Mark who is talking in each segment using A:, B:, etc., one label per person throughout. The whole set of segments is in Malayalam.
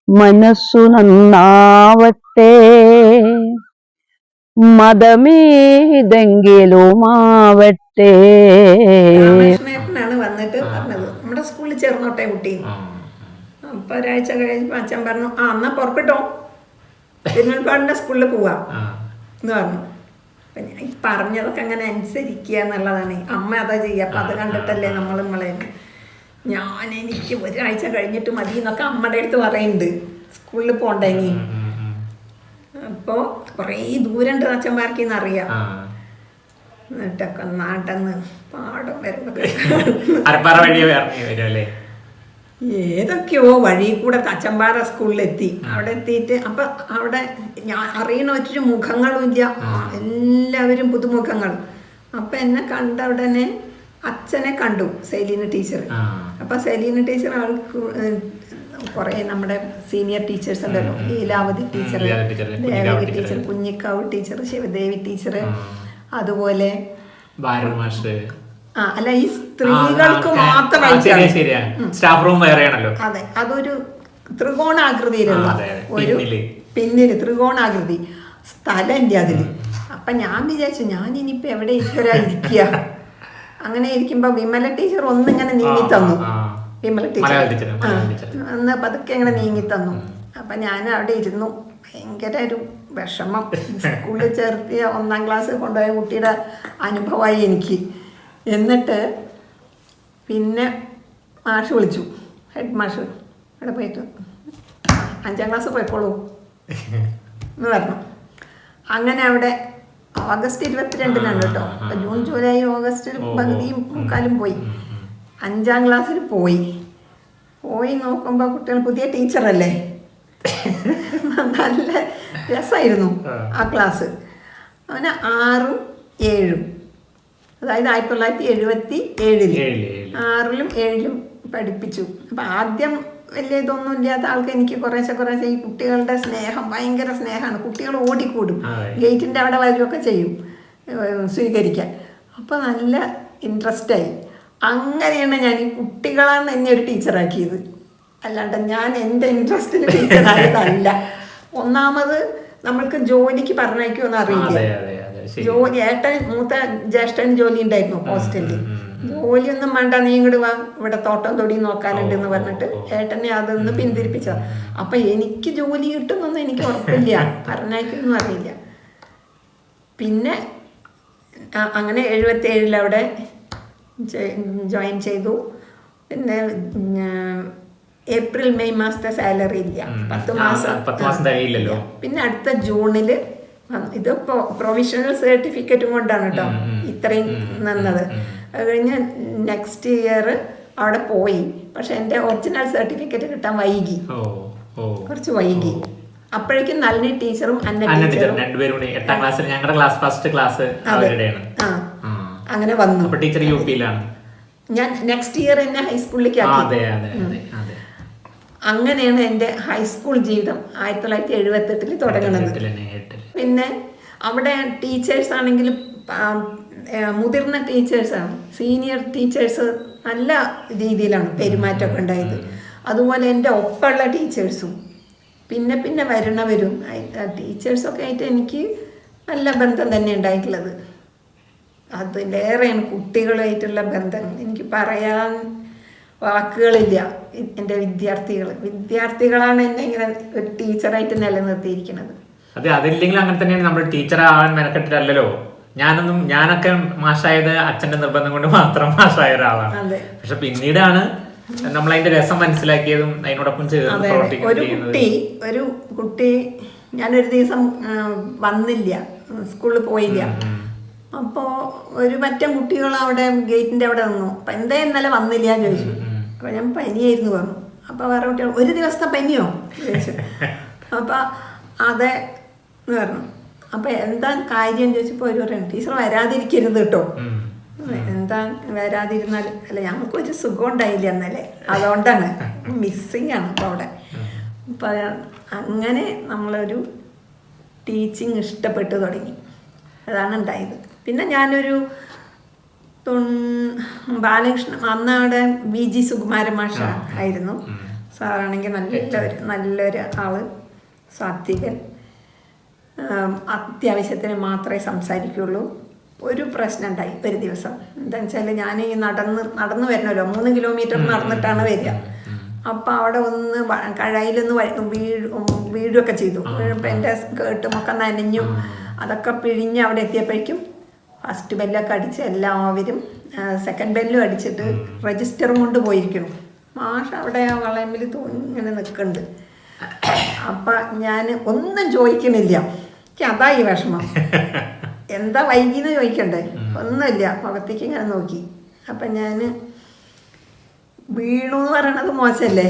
A: മനസ്സു നന്നാവട്ടെ. മതമേതെങ്കിലുമാവട്ടെ.
B: രാമകൃഷ്ണേട്ടനാണ് വന്നിട്ട് പറഞ്ഞത്, നമ്മുടെ സ്കൂളിൽ ചേർന്നോട്ടെ കുട്ടി. അപ്പൊ ഒരാഴ്ച കഴിഞ്ഞപ്പോൾ അച്ഛൻ പറഞ്ഞു, എന്നാ പുറപ്പെട്ടോ, തിരുവനന്തപുരത്തിന്റെ സ്കൂളിൽ പോവാം എന്ന് പറഞ്ഞു. അപ്പൊ ഞാൻ ഈ പറഞ്ഞതൊക്കെ അങ്ങനെ അനുസരിക്കുക എന്നുള്ളതാണ്. അമ്മ അതാ ചെയ്യുക, അപ്പൊ അത് കണ്ടിട്ടല്ലേ നമ്മളെ എനിക്ക് ഒരാഴ്ച കഴിഞ്ഞിട്ട് മതി എന്നൊക്കെ അമ്മയുടെ അടുത്ത് പറയുന്നുണ്ട്, സ്കൂളിൽ പോണ്ടേ ഇനി. അപ്പോൾ കുറേ ദൂരം ഉണ്ട് അച്ഛന്മാർക്കിന്ന് അറിയാം. എന്നിട്ടൊക്കെ നാട്ടെന്ന് പാടം വരുമ്പോ ഏതൊക്കെയോ വഴി കൂടെ തച്ചമ്പാറ സ്കൂളിലെത്തി. അവിടെ എത്തിയിട്ട് അപ്പൊ അവിടെ ഞാൻ അറിയണ ഒറ്റ മുഖങ്ങളും ഇല്ല, എല്ലാവരും പുതുമുഖങ്ങൾ. അപ്പൊ എന്നെ കണ്ട ഉടനെ അച്ഛനെ കണ്ടു, സെലീന ടീച്ചർ. അപ്പൊ സെലീന ടീച്ചർ ആൾക്ക് കുറെ നമ്മുടെ സീനിയർ ടീച്ചേഴ്സ് ഉണ്ടല്ലോ, Leelavathi teacher, Devaki teacher, Kunjikkavu teacher, Sivadevi teacher, അതുപോലെ അല്ല ഈ സ്ത്രീകൾക്ക് മാത്രമായിട്ട്
C: സ്റ്റാഫ് റൂം വേറെയാണല്ലോ.
B: അതെ, അതൊരു ത്രികോണാകൃതിയിലുള്ള ഒരു പിന്നില് ത്രികോണാകൃതി സ്ഥലം ഇല്ല അതില്. അപ്പൊ ഞാൻ വിചാരിച്ചു ഞാൻ ഇനിയിപ്പോ എവിടെ ഇരിക്കുക. അങ്ങനെ ഇരിക്കുമ്പോ വിമല ടീച്ചർ ഒന്നിങ്ങനെ നീങ്ങി തന്നു. വിമല ടീച്ചർ ഒന്ന് പതുക്കെ ഇങ്ങനെ നീങ്ങി തന്നു. അപ്പൊ ഞാൻ അവിടെ ഇരുന്നു. ഭയങ്കര ഒരു വിഷമം. സ്കൂളിൽ ചേർത്തിയ 1ാം ക്ലാസ് കൊണ്ടുപോയ കുട്ടിയുടെ അനുഭവമായി എനിക്ക്. എന്നിട്ട് പിന്നെ മാഷ് വിളിച്ചു, ഹെഡ് മാഷ്. അവിടെ പോയിട്ട് 5ാം ക്ലാസ് പോയിക്കോളൂ എന്ന് പറഞ്ഞു. അങ്ങനെ അവിടെ ഓഗസ്റ്റ് 22-നാണ് കേട്ടോ. അപ്പം ജൂൺ ജൂലൈ ഓഗസ്റ്റ് പകുതിയും മുക്കാലും പോയി. 5ാം ക്ലാസ്സിൽ പോയി നോക്കുമ്പോൾ കുട്ടികൾ പുതിയ ടീച്ചറല്ലേ, നല്ല രസമായിരുന്നു ആ ക്ലാസ്. അവന് 6ഉം 7ഉം, അതായത് 1977 6ലും 7ലും പഠിപ്പിച്ചു. അപ്പം ആദ്യം വലിയ ഇതൊന്നും ഇല്ലാത്ത ആൾക്ക് എനിക്ക് കുറേശ്ശെ ഈ കുട്ടികളുടെ സ്നേഹം, ഭയങ്കര സ്നേഹമാണ്. കുട്ടികൾ ഓടിക്കൂടും, ഗേറ്റിൻ്റെ അവിടെ വരികയൊക്കെ ചെയ്യും സ്വീകരിക്കാൻ. അപ്പോൾ നല്ല ഇൻട്രസ്റ്റായി. അങ്ങനെയാണ് ഞാൻ ഈ കുട്ടികളാണ് എന്നെ ഒരു ടീച്ചറാക്കിയത്, അല്ലാണ്ട് ഞാൻ എൻ്റെ ഇൻട്രസ്റ്റിന് ടീച്ചറായതല്ല. ഒന്നാമത് നമ്മൾക്ക് ജോലിക്ക് പറഞ്ഞയക്കുമെന്ന് അറിയില്ല. ജോലി മൂത്ത ജ്യേഷ്ഠന് ജോലി ഉണ്ടായിരുന്നു ഹോസ്റ്റലിൽ. ജോലിയൊന്നും വേണ്ട, നീ ഇങ്ങോട്ട് വാ, ഇവിടെ തോട്ടം തൊടി നോക്കാനുണ്ടെന്ന് പറഞ്ഞിട്ട് ഏട്ടനെ അതൊന്ന് പിന്തിരിപ്പിച്ചത്. അപ്പൊ എനിക്ക് ജോലി കിട്ടുമെന്നൊന്നും എനിക്ക് ഉറപ്പില്ല, പറഞ്ഞയക്കൊന്നും അറിയില്ല. പിന്നെ അങ്ങനെ 77 അവിടെ ജോയിൻ ചെയ്തു. പിന്നെ ഏപ്രിൽ മെയ് മാസത്തെ സാലറി ഇല്ല, 10 മാസം. പിന്നെ അടുത്ത ജൂണിൽ ഇത് പ്രൊവിഷണൽ സർട്ടിഫിക്കറ്റും കൊണ്ടാണ് കേട്ടോ ഇത്രയും നിന്നത്. അത് കഴിഞ്ഞ് നെക്സ്റ്റ് ഇയർ അവിടെ പോയി. പക്ഷെ എൻ്റെ ഒറിജിനൽ സർട്ടിഫിക്കറ്റ് കിട്ടാൻ വൈകി, കുറച്ച് വൈകി. അപ്പോഴേക്കും നളിനി ടീച്ചറും അന്ന ടീച്ചറും അങ്ങനെ വന്നു. ഞാൻ നെക്സ്റ്റ് ഇയർ എന്നെ ഹൈസ്കൂളിലേക്ക് ആക്കി. അങ്ങനെയാണ് എൻ്റെ ഹൈസ്കൂൾ ജീവിതം 1978 തുടങ്ങുന്നത്. പിന്നെ അവിടെ ടീച്ചേഴ്സ് ആണെങ്കിലും മുതിർന്ന ടീച്ചേഴ്സാണ്, സീനിയർ ടീച്ചേഴ്സ് നല്ല രീതിയിലാണ് പെരുമാറ്റമൊക്കെ ഉണ്ടായത്. അതുപോലെ എൻ്റെ ഒപ്പമുള്ള ടീച്ചേഴ്സും പിന്നെ വരണവരും ടീച്ചേഴ്സൊക്കെ ആയിട്ട് എനിക്ക് നല്ല ബന്ധം തന്നെ ഉണ്ടായിട്ടുള്ളത്. അതിലേറെയാണ് കുട്ടികളായിട്ടുള്ള ബന്ധം. എനിക്ക് പറയാൻ വാക്കുകളില്ല. എൻ്റെ വിദ്യാർത്ഥികളാണ് എന്നെ ഇങ്ങനെ ഒരു ടീച്ചറായിട്ട് നിലനിർത്തിയിരിക്കുന്നത്.
C: അതെ, അതില്ലെങ്കിൽ അങ്ങനെ തന്നെയാണ്. നമ്മൾ ടീച്ചർ ആവാൻ മെനക്കെട്ടിട്ടല്ലോ. ഞാനൊക്കെ മാഷായത് അച്ഛന്റെ നിർബന്ധം കൊണ്ട് മാത്രം മാഷായ ഒരാളാണ്. പക്ഷെ പിന്നീടാണ് നമ്മൾ അതിന്റെ രസം മനസ്സിലാക്കിയതും അതിനോടൊപ്പം
B: ഒരു കുട്ടി ഞാനൊരു ദിവസം വന്നില്ല, സ്കൂളിൽ പോയില്ല. അപ്പോൾ ഒരു മറ്റേ കുട്ടികൾ അവിടെ ഗേറ്റിന്റെ അവിടെ നിന്നു. അപ്പം എന്താ ഇന്നലെ വന്നില്ല ചോദിച്ചു. അപ്പോൾ ഞാൻ പനിയായിരുന്നു പറഞ്ഞു. അപ്പോൾ വേറെ കുട്ടികൾ ഒരു ദിവസത്തെ പനിയോ ചോദിച്ചു. അപ്പം അതെ എന്ന് പറഞ്ഞു. അപ്പം എന്താ കാര്യം ചോദിച്ചപ്പോൾ ഒരു പറയണം, ടീച്ചർ വരാതിരിക്കരുത് കേട്ടോ. എന്താ വരാതിരുന്നാൽ അല്ല ഞങ്ങൾക്കൊരു സുഖം ഉണ്ടായില്ല എന്നല്ലേ, അതുകൊണ്ടാണ് മിസ്സിങ് ആണ് ഇപ്പോൾ അവിടെ. അപ്പം അങ്ങനെ നമ്മളൊരു ടീച്ചിങ് ഇഷ്ടപ്പെട്ടു തുടങ്ങി. അതാണ് ഉണ്ടായത്. പിന്നെ ഞാനൊരു ബാലകൃഷ്ണൻ, അന്ന് അവിടെ VG സുകുമാരൻ മാഷ ആയിരുന്നു. സാറാണെങ്കിൽ നല്ലൊരു ആള്, സാത്വികൻ. അത്യാവശ്യത്തിന് മാത്രമേ സംസാരിക്കുള്ളൂ. ഒരു പ്രശ്നം ഉണ്ടായി ഒരു ദിവസം. എന്താണെന്ന് വെച്ചാൽ ഞാൻ ഈ നടന്നു വരണമല്ലോ, 3 കിലോമീറ്റർ നടന്നിട്ടാണ് വരിക. അപ്പം അവിടെ ഒന്ന് കഴയിലൊന്ന് വീഴുകയൊക്കെ ചെയ്തു. വീഴുമ്പോൾ എൻ്റെ കേട്ടുമൊക്കെ നനഞ്ഞു. അതൊക്കെ പിഴിഞ്ഞ് അവിടെ എത്തിയപ്പോഴേക്കും ഫസ്റ്റ് ബെല്ലൊക്കെ അടിച്ച് എല്ലാവരും സെക്കൻഡ് ബെല്ലും അടിച്ചിട്ട് രജിസ്റ്ററും കൊണ്ട് പോയിരിക്കണം. മാഷ് അവിടെ ആ വളയമ്പിൽ ഇങ്ങനെ നിൽക്കുന്നുണ്ട്. അപ്പം ഞാൻ ഒന്നും ചോദിക്കണില്ല. എനിക്ക് അതായി വിഷമം. എന്താ വൈകിന്ന് ചോദിക്കണ്ടേ? ഒന്നുമില്ല. മുഖത്തേക്ക് ഇങ്ങനെ നോക്കി. അപ്പം ഞാൻ വീണു എന്ന് പറയണത് മോശമല്ലേ?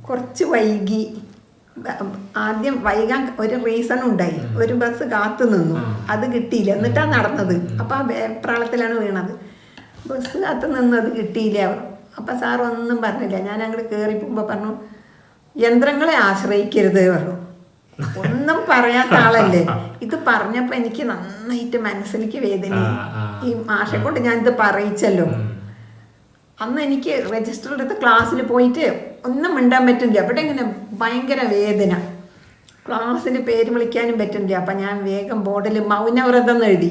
B: കുറച്ച് വൈകി. ആദ്യം വൈകാൻ ഒരു റീസൺ ഉണ്ടായി. ഒരു ബസ് കാത്തു നിന്നു, അത് കിട്ടിയില്ല. എന്നിട്ടാണ് നടന്നത്. അപ്പം ആ വെപ്രാളത്തിലാണ് വീണത്. ബസ് കാത്തു നിന്നത് കിട്ടിയില്ല. അപ്പം സാർ ഒന്നും പറഞ്ഞില്ല. ഞാൻ അങ്ങോട്ട് കയറി പോകുമ്പോൾ പറഞ്ഞു, യന്ത്രങ്ങളെ ആശ്രയിക്കരുത് പറഞ്ഞു. ഒന്നും പറയാത്ത ആളല്ലേ. ഇത് പറഞ്ഞപ്പോൾ എനിക്ക് നന്നായിട്ട് മനസ്സിലേക്ക് വേദന. ഈ മാഷെ കൊണ്ട് ഞാനിത് പറയിച്ചല്ലോ. അന്ന് എനിക്ക് രജിസ്റ്റർ എടുത്ത് ക്ലാസ്സിൽ പോയിട്ട് ഒന്നും മിണ്ടാൻ പറ്റില്ല. അവിടെ ഇങ്ങനെ ഭയങ്കര വേദന. ക്ലാസ്സിൽ പേര് വിളിക്കാനും പറ്റില്ല. അപ്പം ഞാൻ വേഗം ബോർഡിൽ മൗനവ്രതം എന്ന് എഴുതി.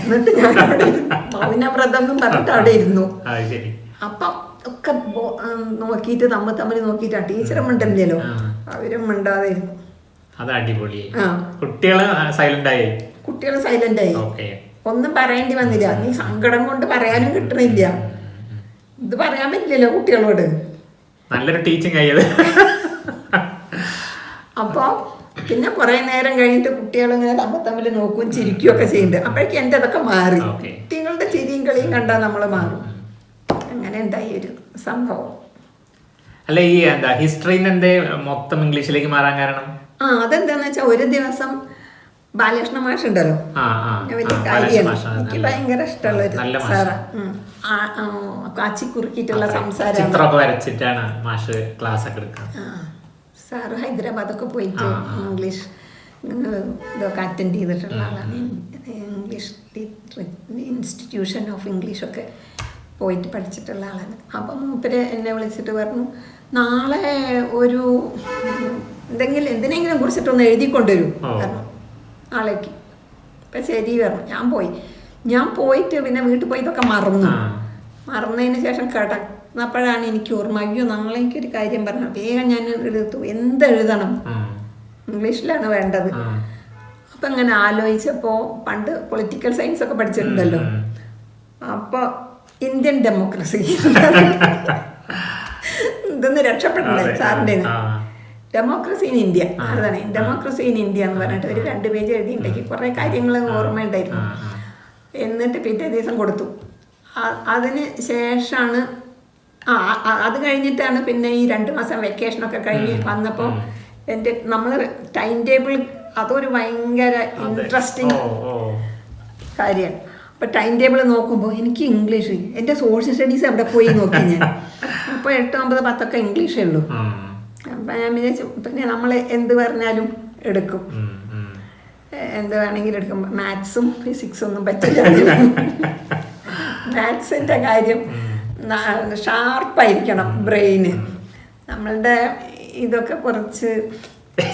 B: എന്നിട്ട് ഞാൻ അവിടെ മൗനവ്രതം എന്നും പറഞ്ഞിട്ട് അവിടെ ഇരുന്നു. അപ്പം ഒക്കെ നോക്കിയിട്ട് തമ്മിൽ നോക്കിയിട്ടാ. ടീച്ചറും മിണ്ടല്ലോ, അവരും മിണ്ടാതെ ഇരുന്നു. കുട്ടികള് സൈലന്റ് ആയി. ഒന്നും പറയേണ്ടി വന്നില്ല. നീ സങ്കടം കൊണ്ട് പറയാനും കിട്ടണില്ല. ഇത് പറയാൻ പറ്റില്ലല്ലോ കുട്ടികളോട്.
C: നല്ലൊരു ടീച്ചിങ് ആയത്.
B: അപ്പൊ പിന്നെ കുറെ നേരം കഴിഞ്ഞിട്ട് കുട്ടികൾ ഇങ്ങനെ തമ്മിൽ നോക്കും, ചിരിക്കുകയും ഒക്കെ ചെയ്യുന്നുണ്ട്. അപ്പോഴേക്കും എൻ്റെ അതൊക്കെ മാറി. കുട്ടികളുടെ ചിരിയും കളിയും കണ്ടാൽ നമ്മൾ മാറും. അങ്ങനെ ഉണ്ടായി ഒരു സംഭവം.
C: അല്ല, ഈ എന്താ ഹിസ്റ്ററിന്റെ മൊത്തം ഇംഗ്ലീഷിലേക്ക് മാറാൻ കാരണം?
B: അതെന്താന്ന് വെച്ചാൽ ഒരു ദിവസം ബാലകൃഷ്ണ മാഷ് ഉണ്ടല്ലോ, വലിയ കാര്യമാണ്. എനിക്ക് ഭയങ്കര ഇഷ്ടമുള്ള ഒരു സാറാ. കാച്ചിക്കുറുക്കിയിട്ടുള്ള സംസാരം. സാറ് ഹൈദരാബാദൊക്കെ പോയിട്ട് ഇംഗ്ലീഷ് ഇതൊക്കെ അറ്റൻഡ് ചെയ്തിട്ടുള്ള ആളാണ്. ഇംഗ്ലീഷ് ഇൻസ്റ്റിറ്റ്യൂഷൻ ഓഫ് ഇംഗ്ലീഷൊക്കെ പോയിട്ട് പഠിച്ചിട്ടുള്ള ആളാണ്. അപ്പം മൂപ്പര് എന്നെ വിളിച്ചിട്ട് പറഞ്ഞു, നാളെ ഒരു എന്തിനെങ്കിലും കുറിച്ചിട്ടൊന്ന് എഴുതിക്കൊണ്ടുവരൂ പറഞ്ഞു നാളേക്ക്. അപ്പം ശരി പറഞ്ഞു. ഞാൻ പോയിട്ട് പിന്നെ വീട്ടിൽ പോയി ഇതൊക്കെ മറന്നതിന് ശേഷം കിടന്നപ്പോഴാണ് എനിക്ക് ഓർമ്മ, അയ്യോ നാളേക്കൊരു കാര്യം പറഞ്ഞു. വേഗം ഞാൻ എടുത്തു. എന്തെഴുതണം? ഇംഗ്ലീഷിലാണ് വേണ്ടത്. അപ്പം അങ്ങനെ ആലോചിച്ചപ്പോൾ പണ്ട് പൊളിറ്റിക്കൽ സയൻസ് ഒക്കെ പഠിച്ചിട്ടുണ്ടല്ലോ. അപ്പോൾ ഇന്ത്യൻ ഡെമോക്രസി ഇതൊന്ന് രക്ഷപ്പെടണ്ടേ സാറിൻ്റെ ഡെമോക്രസി ഇൻ ഇന്ത്യ. അതാണ് ഡെമോക്രസി ഇൻ ഇന്ത്യ എന്ന് പറഞ്ഞിട്ട് ഒരു 2 പേജ് എഴുതിയിട്ടുണ്ടെങ്കിൽ കുറേ കാര്യങ്ങൾ ഓർമ്മയുണ്ടായിരുന്നു. എന്നിട്ട് പിറ്റേ ദിവസം കൊടുത്തു. അതിന് ശേഷമാണ് അത് കഴിഞ്ഞിട്ടാണ് പിന്നെ ഈ 2 മാസം വെക്കേഷനൊക്കെ കഴിഞ്ഞ് വന്നപ്പോൾ നമ്മൾ ടൈം ടേബിൾ അതൊരു ഭയങ്കര ഇൻട്രസ്റ്റിംഗ് കാര്യമാണ്. അപ്പോൾ ടൈം ടേബിൾ നോക്കുമ്പോൾ എനിക്ക് ഇംഗ്ലീഷ്, എൻ്റെ സോഷ്യൽ സ്റ്റഡീസ് അവിടെ പോയി നോക്കി ഞാൻ. അപ്പോൾ 8, 9, 10 ഇംഗ്ലീഷേ ഉള്ളൂ. അപ്പം ഞാൻ വിചാരിച്ചു പിന്നെ നമ്മൾ എന്ത് പറഞ്ഞാലും എടുക്കും, എന്ത് വേണമെങ്കിലും എടുക്കും. മാത്സും ഫിസിക്സും ഒന്നും പറ്റില്ല. മാത്സിൻ്റെ കാര്യം ഷാർപ്പായിരിക്കണം ബ്രെയിന്. നമ്മളുടെ ഇതൊക്കെ കുറച്ച്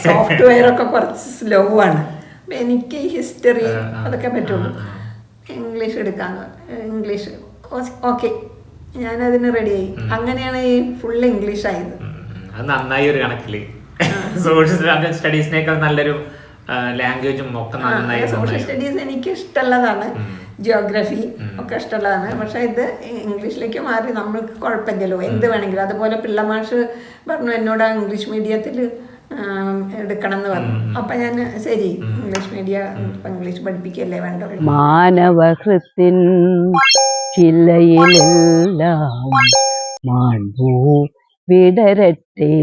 B: സോഫ്റ്റ്വെയറൊക്കെ കുറച്ച് സ്ലോ ആണ്. അപ്പം എനിക്ക് ഹിസ്റ്ററി അതൊക്കെ പറ്റുള്ളൂ. ഇംഗ്ലീഷ് എടുക്കാമെന്ന് ഇംഗ്ലീഷ് ഓക്കെ, ഞാനതിന് റെഡിയായി. അങ്ങനെയാണ് ഈ ഫുൾ ഇംഗ്ലീഷ് ആയത്.
C: നന്നായി ഒരു കണക്കില് സോഷ്യൽ സ്റ്റഡീസിനേക്കാൾ നല്ലൊരു ലാംഗ്വേജും ഒക്കെ നന്നായി.
B: സോഷ്യൽ സ്റ്റഡീസ് എനിക്ക് ഇഷ്ടമുള്ളതാണ്, ജിയോഗ്രഫി ഒക്കെ ഇഷ്ടമുള്ളതാണ്. പക്ഷെ ഇത് ഇംഗ്ലീഷിലേക്ക് മാറി നമ്മൾക്ക് കുഴപ്പമില്ലല്ലോ, എന്ത് വേണമെങ്കിലും. അതുപോലെ പിള്ളമാഷ് പറഞ്ഞു എന്നോട് ഇംഗ്ലീഷ് മീഡിയത്തിൽ എടുക്കണം എന്ന് പറഞ്ഞു. അപ്പൊ ഞാൻ ശരി ഇംഗ്ലീഷ് മീഡിയം ഇംഗ്ലീഷ് പഠിപ്പിക്കല്ലേ വേണ്ടത്.
A: മാനവഹൃത്തിൻ ചില്ലയിലെല്ലാം മാൺപൂ വിടരട്ടെ.